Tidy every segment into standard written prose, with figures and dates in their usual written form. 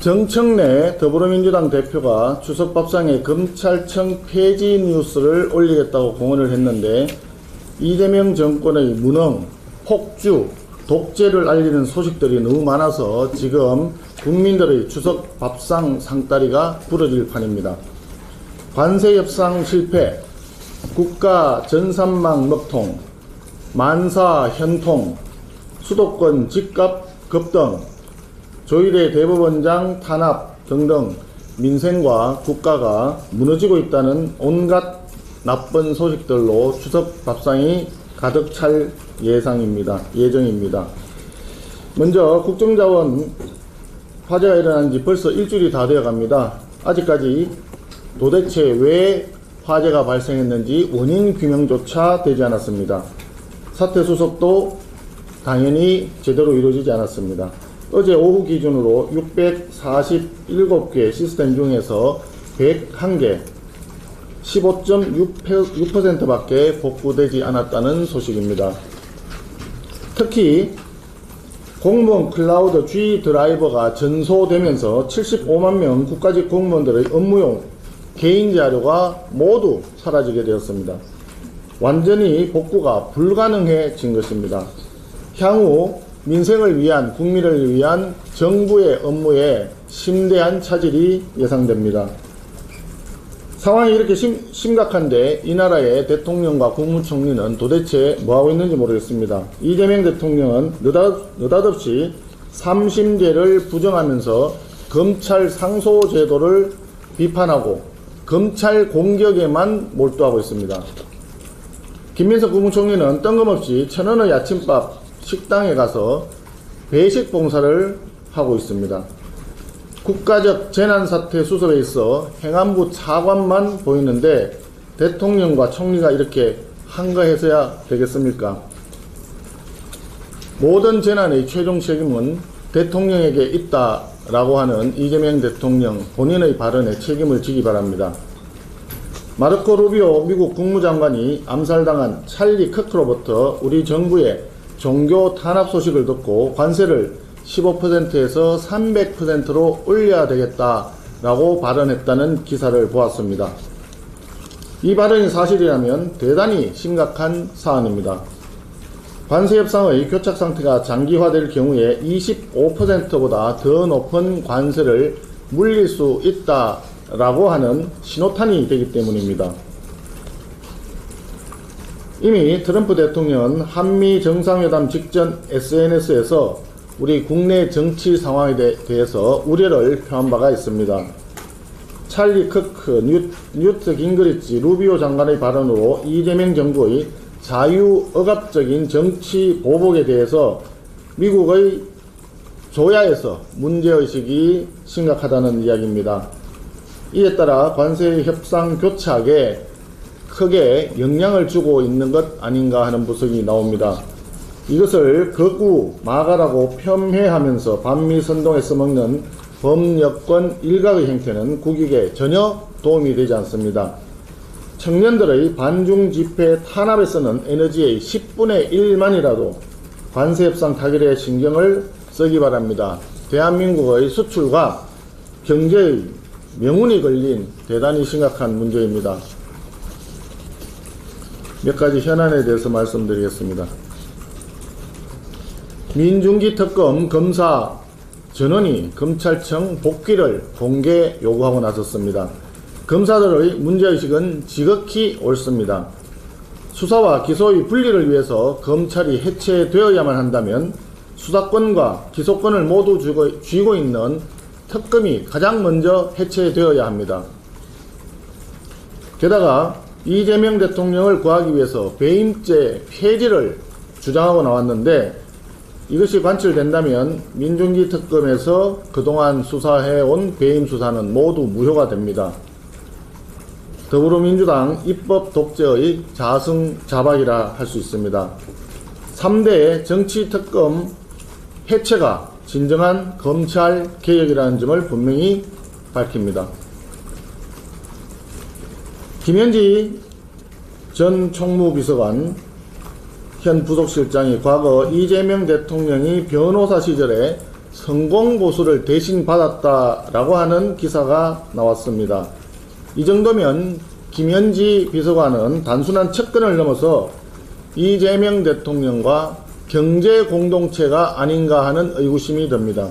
정청래 더불어민주당 대표가 추석밥상에 검찰청 폐지 뉴스를 올리겠다고 공언을 했는데 이재명 정권의 무능, 폭주, 독재를 알리는 소식들이 너무 많아서 지금 국민들의 추석 밥상 상다리가 부러질 판입니다. 관세 협상 실패, 국가 전산망 먹통, 만사 현통, 수도권 집값 급등, 조희대 대법원장 탄압 등등 민생과 국가가 무너지고 있다는 온갖 나쁜 소식들로 추석 밥상이 가득 찰 예정입니다. 먼저 국정자원 화재가 일어난 지 벌써 일주일이 다 되어 갑니다. 아직까지 도대체 왜 화재가 발생했는지 원인 규명조차 되지 않았습니다. 사태 수습도 당연히 제대로 이루어지지 않았습니다. 어제 오후 기준으로 647개 시스템 중에서 101개, 15.6%밖에 복구되지 않았다는 소식입니다. 특히 공무원 클라우드 G 드라이버가 전소되면서 75만 명 국가직 공무원들의 업무용 개인 자료가 모두 사라지게 되었습니다. 완전히 복구가 불가능해진 것입니다. 향후 민생을 위한, 국민을 위한 정부의 업무에 심대한 차질이 예상됩니다. 상황이 이렇게 심각한데 이 나라의 대통령과 국무총리는 도대체 뭐하고 있는지 모르겠습니다. 이재명 대통령은 느닷없이 3심제를 부정하면서 검찰 상소제도를 비판하고 검찰 공격에만 몰두하고 있습니다. 김민석 국무총리는 뜬금없이 1,000원의 아침밥 식당에 가서 배식 봉사를 하고 있습니다. 국가적 재난사태 수습에 있어 행안부 차관만 보이는데 대통령과 총리가 이렇게 한가해서야 되겠습니까? 모든 재난의 최종 책임은 대통령에게 있다라고 하는 이재명 대통령 본인의 발언에 책임을 지기 바랍니다. 마르코 루비오 미국 국무장관이 암살당한 찰리 크크로부터 우리 정부의 종교 탄압 소식을 듣고 관세를 15%에서 300%로 올려야 되겠다라고 발언했다는 기사를 보았습니다. 이 발언이 사실이라면 대단히 심각한 사안입니다. 관세 협상의 교착 상태가 장기화될 경우에 25%보다 더 높은 관세를 물릴 수 있다라고 하는 신호탄이 되기 때문입니다. 이미 트럼프 대통령은 한미 정상회담 직전 SNS에서 우리 국내 정치 상황에 대해서 우려를 표한 바가 있습니다. 찰리 크크, 뉴트 깅그리치, 루비오 장관의 발언으로 이재명 정부의 자유억압적인 정치 보복에 대해서 미국의 조야에서 문제의식이 심각하다는 이야기입니다. 이에 따라 관세 협상 교착에 크게 영향을 주고 있는 것 아닌가 하는 분석이 나옵니다. 이것을 극우 마가라고 폄훼하면서 반미 선동에 써먹는 범여권 일각의 행태는 국익에 전혀 도움이 되지 않습니다. 청년들의 반중 집회 탄압에 쓰는 에너지의 10분의 1만이라도 관세협상 타결에 신경을 쓰기 바랍니다. 대한민국의 수출과 경제의 명운이 걸린 대단히 심각한 문제입니다. 몇 가지 현안에 대해서 말씀드리겠습니다. 민중기 특검 검사 전원이 검찰청 복귀를 공개 요구하고 나섰습니다. 검사들의 문제의식은 지극히 옳습니다. 수사와 기소의 분리를 위해서 검찰이 해체되어야만 한다면 수사권과 기소권을 모두 쥐고 있는 특검이 가장 먼저 해체되어야 합니다. 게다가 이재명 대통령을 구하기 위해서 배임죄 폐지를 주장하고 나왔는데 이것이 관철된다면 민중기 특검에서 그동안 수사해온 배임 수사는 모두 무효가 됩니다. 더불어민주당 입법 독재의 자승자박이라 할 수 있습니다. 3대 정치특검 해체가 진정한 검찰 개혁이라는 점을 분명히 밝힙니다. 김현지 전 총무비서관 현 부속실장이 과거 이재명 대통령이 변호사 시절에 성공보수를 대신 받았다라고 하는 기사가 나왔습니다. 이 정도면 김현지 비서관은 단순한 측근을 넘어서 이재명 대통령과 경제 공동체가 아닌가 하는 의구심이 듭니다.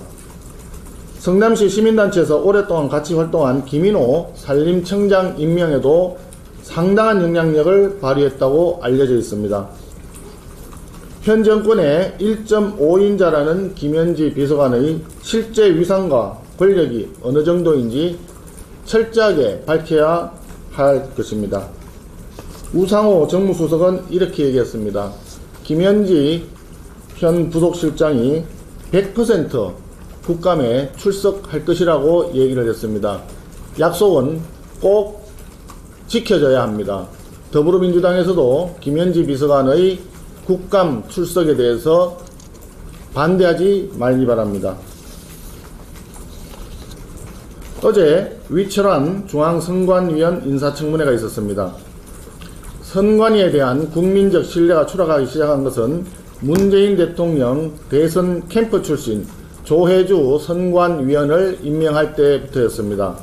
성남시 시민단체에서 오랫동안 같이 활동한 김인호 산림청장 임명에도 상당한 영향력을 발휘했다고 알려져 있습니다. 현 정권의 1.5인자라는 김현지 비서관의 실제 위상과 권력이 어느 정도인지 철저하게 밝혀야 할 것입니다. 우상호 정무수석은 이렇게 얘기했습니다. 김현지 현 부속실장이 100% 국감에 출석할 것이라고 얘기를 했습니다. 약속은 꼭 지켜져야 합니다. 더불어민주당에서도 김현지 비서관의 국감 출석에 대해서 반대하지 말기 바랍니다. 어제 위철환 중앙선관위원 인사청문회가 있었습니다. 선관위에 대한 국민적 신뢰가 추락하기 시작한 것은 문재인 대통령 대선 캠프 출신 조혜주 선관위원을 임명할 때부터였습니다.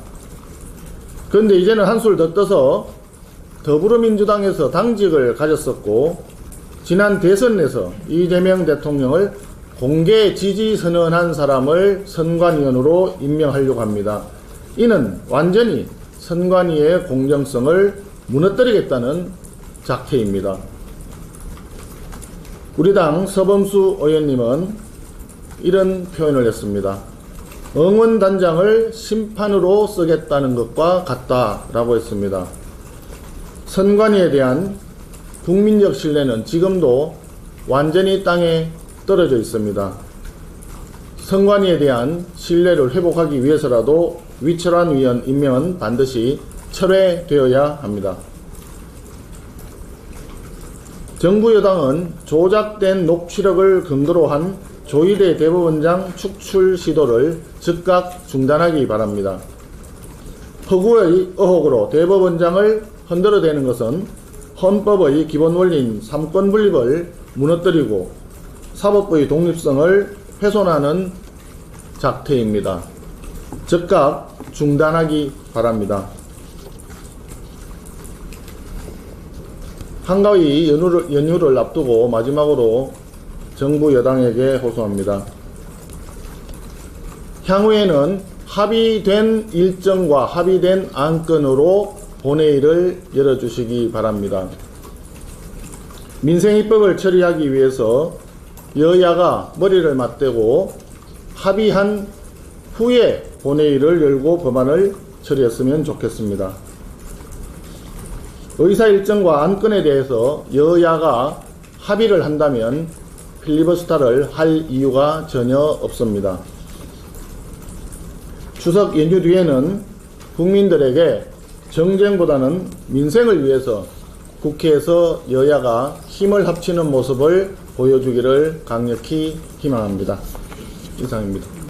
그런데 이제는 한술 더 떠서 더불어민주당에서 당직을 가졌었고 지난 대선에서 이재명 대통령을 공개 지지 선언한 사람을 선관위원으로 임명하려고 합니다. 이는 완전히 선관위의 공정성을 무너뜨리겠다는 작태입니다. 우리 당 서범수 의원님은 이런 표현을 했습니다. 응원단장을 심판으로 쓰겠다는 것과 같다라고 했습니다. 선관위에 대한 국민적 신뢰는 지금도 완전히 땅에 떨어져 있습니다. 선관위에 대한 신뢰를 회복하기 위해서라도 위철환 위원 임명은 반드시 철회되어야 합니다. 정부 여당은 조작된 녹취록을 근거로 한 조희대 대법원장 축출 시도를 즉각 중단하기 바랍니다. 허구의 의혹으로 대법원장을 흔들어대는 것은 헌법의 기본 원리인 삼권 분립을 무너뜨리고 사법부의 독립성을 훼손하는 작태입니다. 즉각 중단하기 바랍니다. 한가위 연휴를 앞두고 마지막으로 정부 여당에게 호소합니다. 향후에는 합의된 일정과 합의된 안건으로 본회의를 열어주시기 바랍니다. 민생입법을 처리하기 위해서 여야가 머리를 맞대고 합의한 후에 본회의를 열고 법안을 처리했으면 좋겠습니다. 의사 일정과 안건에 대해서 여야가 합의를 한다면 필리버스터를 할 이유가 전혀 없습니다. 추석 연휴 뒤에는 국민들에게 정쟁보다는 민생을 위해서 국회에서 여야가 힘을 합치는 모습을 보여주기를 강력히 희망합니다. 이상입니다.